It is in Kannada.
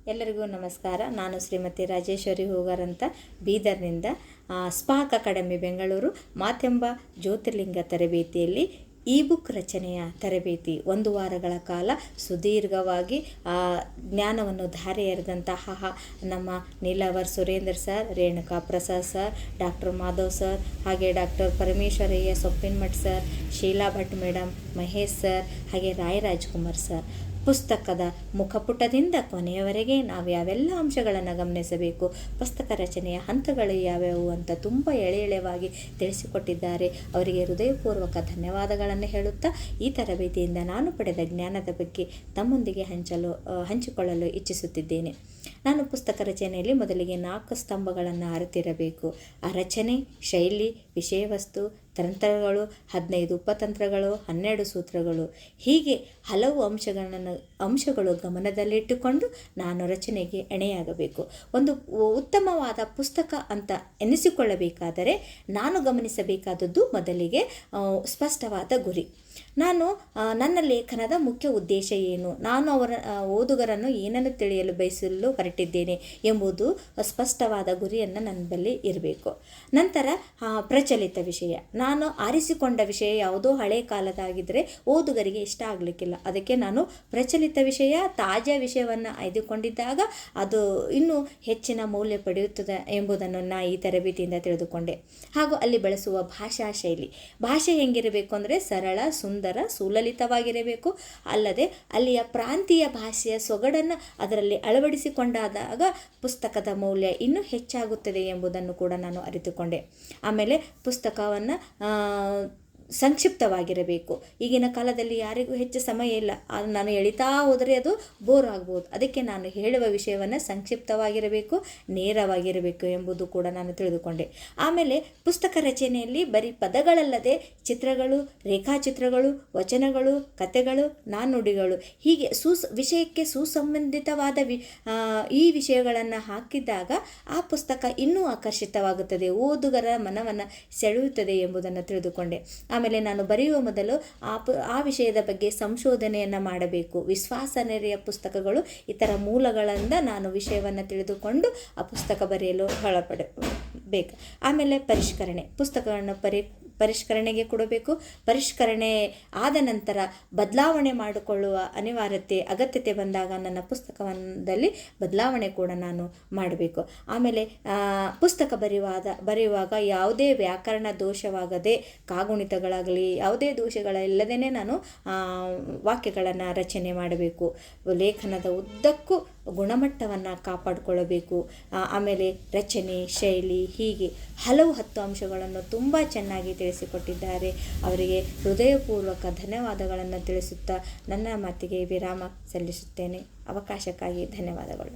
ಎಲ್ಲರಿಗೂ ನಮಸ್ಕಾರ. ನಾನು ಶ್ರೀಮತಿ ರಾಜೇಶ್ವರಿ ಹೂಗಾರ್ ಅಂತ ಬೀದರ್ನಿಂದ ಸ್ಪಾರ್ಕ್ ಅಕಾಡೆಮಿ ಬೆಂಗಳೂರು ಮಾತೆಂಬ ಜ್ಯೋತಿರ್ಲಿಂಗ ತರಬೇತಿಯಲ್ಲಿ ಇ ಬುಕ್ ರಚನೆಯ ತರಬೇತಿ 1 ವಾರಗಳ ಕಾಲ ಸುದೀರ್ಘವಾಗಿ ಜ್ಞಾನವನ್ನು ಧಾರೆ ಎರೆದಂತಹ ನಮ್ಮ Neelavar Surendra sir, Renuka Prasad sir, doctor Madhav sir, ಹಾಗೆ doctor Parameshwaraiah Soppinamath sir, Sheela Bhat madam, Mahesh sir, ಹಾಗೆ ರಾಯರಾಜ್ಕುಮಾರ್ ಸರ್. ಪುಸ್ತಕದ ಮುಖಪುಟದಿಂದ ಕೊನೆಯವರೆಗೆ ನಾವು ಯಾವೆಲ್ಲ ಅಂಶಗಳನ್ನು ಗಮನಿಸಬೇಕು, ಪುಸ್ತಕ ರಚನೆಯ ಹಂತಗಳು ಯಾವ್ಯಾವು ಅಂತ ತುಂಬ ಎಳೆವಾಗಿ ತಿಳಿಸಿಕೊಟ್ಟಿದ್ದಾರೆ. ಅವರಿಗೆ ಹೃದಯಪೂರ್ವಕ ಧನ್ಯವಾದಗಳನ್ನು ಹೇಳುತ್ತಾ ಈ ತರಬೇತಿಯಿಂದ ನಾನು ಪಡೆದ ಜ್ಞಾನದ ಬಗ್ಗೆ ತಮ್ಮೊಂದಿಗೆ ಹಂಚಿಕೊಳ್ಳಲು ಇಚ್ಛಿಸುತ್ತಿದ್ದೇನೆ. ನಾನು ಪುಸ್ತಕ ರಚನೆಯಲ್ಲಿ ಮೊದಲಿಗೆ 4 ಸ್ತಂಭಗಳನ್ನು ಅರಿತಿರಬೇಕು. ಆ ರಚನೆ, ಶೈಲಿ, ವಿಷಯವಸ್ತು, ತಂತ್ರಗಳು, 15 ಉಪತಂತ್ರಗಳು, 12 ಸೂತ್ರಗಳು, ಹೀಗೆ ಹಲವು ಅಂಶಗಳು ಗಮನದಲ್ಲಿಟ್ಟುಕೊಂಡು ನಾನು ರಚನೆಗೆ ಎಣೆಯಾಗಬೇಕು. ಒಂದು ಉತ್ತಮವಾದ ಪುಸ್ತಕ ಅಂತ ಎನಿಸಿಕೊಳ್ಳಬೇಕಾದರೆ ನಾನು ಗಮನಿಸಬೇಕಾದದ್ದು ಮೊದಲಿಗೆ ಸ್ಪಷ್ಟವಾದ ಗುರಿ. ನಾನು ನನ್ನ ಲೇಖನದ ಮುಖ್ಯ ಉದ್ದೇಶ ಏನು, ನಾನು ಅವರ ಓದುಗರನ್ನು ಏನನ್ನು ತಿಳಿಯಲು ಬಯಸಲು ಹೊರಟಿದ್ದೇನೆ ಎಂಬುದು ಸ್ಪಷ್ಟವಾದ ಗುರಿಯನ್ನು ನನ್ನ ಬಳಿ ಇರಬೇಕು. ನಂತರ ಪ್ರಚಲಿತ ವಿಷಯ, ನಾನು ಆರಿಸಿಕೊಂಡ ವಿಷಯ ಯಾವುದೋ ಹಳೆ ಕಾಲದಾಗಿದ್ದರೆ ಓದುಗರಿಗೆ ಇಷ್ಟ ಆಗಲಿಕ್ಕಿಲ್ಲ. ಅದಕ್ಕೆ ನಾನು ಪ್ರಚಲಿತ ವಿಷಯ, ತಾಜಾ ವಿಷಯವನ್ನು ಆಯ್ದುಕೊಂಡಿದ್ದಾಗ ಅದು ಇನ್ನೂ ಹೆಚ್ಚಿನ ಮೌಲ್ಯ ಪಡೆಯುತ್ತದೆ ಎಂಬುದನ್ನು ನಾನು ಈ ತರಬೇತಿಯಿಂದ ತಿಳಿದುಕೊಂಡೆ. ಹಾಗೂ ಅಲ್ಲಿ ಬಳಸುವ ಭಾಷಾ ಶೈಲಿ, ಭಾಷೆ ಹೆಂಗಿರಬೇಕು ಅಂದರೆ ಸರಳ, ಸುಂದರ, ಸುಲಲಿತವಾಗಿರಬೇಕು. ಅಲ್ಲದೆ ಅಲ್ಲಿಯ ಪ್ರಾಂತೀಯ ಭಾಷೆಯ ಸೊಗಡನ್ನು ಅದರಲ್ಲಿ ಅಳವಡಿಸಿಕೊಂಡಾದಾಗ ಪುಸ್ತಕದ ಮೌಲ್ಯ ಇನ್ನೂ ಹೆಚ್ಚಾಗುತ್ತದೆ ಎಂಬುದನ್ನು ಕೂಡ ನಾನು ಅರಿತುಕೊಂಡೆ. ಆಮೇಲೆ ಪುಸ್ತಕವನ್ನು ಸಂಕ್ಷಿಪ್ತವಾಗಿರಬೇಕು. ಈಗಿನ ಕಾಲದಲ್ಲಿ ಯಾರಿಗೂ ಹೆಚ್ಚು ಸಮಯ ಇಲ್ಲ. ನಾನು ಎಳಿತಾ ಹೋದರೆ ಅದು ಬೋರ್ ಆಗ್ಬೋದು. ಅದಕ್ಕೆ ನಾನು ಹೇಳುವ ವಿಷಯವನ್ನು ಸಂಕ್ಷಿಪ್ತವಾಗಿರಬೇಕು, ನೇರವಾಗಿರಬೇಕು ಎಂಬುದು ಕೂಡ ನಾನು ತಿಳಿದುಕೊಂಡೆ. ಆಮೇಲೆ ಪುಸ್ತಕ ರಚನೆಯಲ್ಲಿ ಬರೀ ಪದಗಳಲ್ಲದೆ ಚಿತ್ರಗಳು, ರೇಖಾಚಿತ್ರಗಳು, ವಚನಗಳು, ಕಥೆಗಳು, ನಾಣ್ಣುಡಿಗಳು, ಹೀಗೆ ವಿಷಯಕ್ಕೆ ಸುಸಂಬಂಧಿತವಾದ ಈ ವಿಷಯಗಳನ್ನು ಹಾಕಿದಾಗ ಆ ಪುಸ್ತಕ ಇನ್ನೂ ಆಕರ್ಷಿತವಾಗುತ್ತದೆ, ಓದುಗರ ಮನವನ್ನು ಸೆಳೆಯುತ್ತದೆ ಎಂಬುದನ್ನು ತಿಳಿದುಕೊಂಡೆ. ಆಮೇಲೆ ನಾನು ಬರೆಯುವ ಮೊದಲು ಆ ವಿಷಯದ ಬಗ್ಗೆ ಸಂಶೋಧನೆಯನ್ನು ಮಾಡಬೇಕು. ವಿಶ್ವಾಸಾರ್ಹ ಪುಸ್ತಕಗಳು, ಇತರ ಮೂಲಗಳಿಂದ ನಾನು ವಿಷಯವನ್ನು ತಿಳಿದುಕೊಂಡು ಆ ಪುಸ್ತಕ ಬರೆಯಲು ಹೊರಪಡಬೇಕು. ಆಮೇಲೆ ಪರಿಷ್ಕರಣೆ, ಪುಸ್ತಕಗಳನ್ನು ಪರಿಷ್ಕರಣೆಗೆ ಕೊಡಬೇಕು. ಪರಿಷ್ಕರಣೆ ಆದ ನಂತರ ಬದಲಾವಣೆ ಮಾಡಿಕೊಳ್ಳುವ ಅಗತ್ಯತೆ ಬಂದಾಗ ನನ್ನ ಪುಸ್ತಕದಲ್ಲಿ ಬದಲಾವಣೆ ಕೂಡ ನಾನು ಮಾಡಬೇಕು. ಆಮೇಲೆ ಪುಸ್ತಕ ಬರೆಯುವಾಗ ಯಾವುದೇ ವ್ಯಾಕರಣ ದೋಷವಾಗದೆ, ಕಾಗುಣಿತಗಳಾಗಲಿ ಯಾವುದೇ ದೋಷಗಳಿಲ್ಲದೇ ನಾನು ವಾಕ್ಯಗಳನ್ನು ರಚನೆ ಮಾಡಬೇಕು. ಲೇಖನದ ಉದ್ದಕ್ಕೂ ಗುಣಮಟ್ಟವನ್ನು ಕಾಪಾಡಿಕೊಳ್ಳಬೇಕು. ಆಮೇಲೆ ರಚನೆ, ಶೈಲಿ, ಹೀಗೆ ಹಲವು 10 ಅಂಶಗಳನ್ನು ತುಂಬ ಚೆನ್ನಾಗಿ ತಿಳಿಸಿಕೊಟ್ಟಿದ್ದಾರೆ. ಅವರಿಗೆ ಹೃದಯಪೂರ್ವಕ ಧನ್ಯವಾದಗಳನ್ನು ತಿಳಿಸುತ್ತಾ ನನ್ನ ಮಾತಿಗೆ ವಿರಾಮ ಸಲ್ಲಿಸುತ್ತೇನೆ. ಅವಕಾಶಕ್ಕಾಗಿ ಧನ್ಯವಾದಗಳು.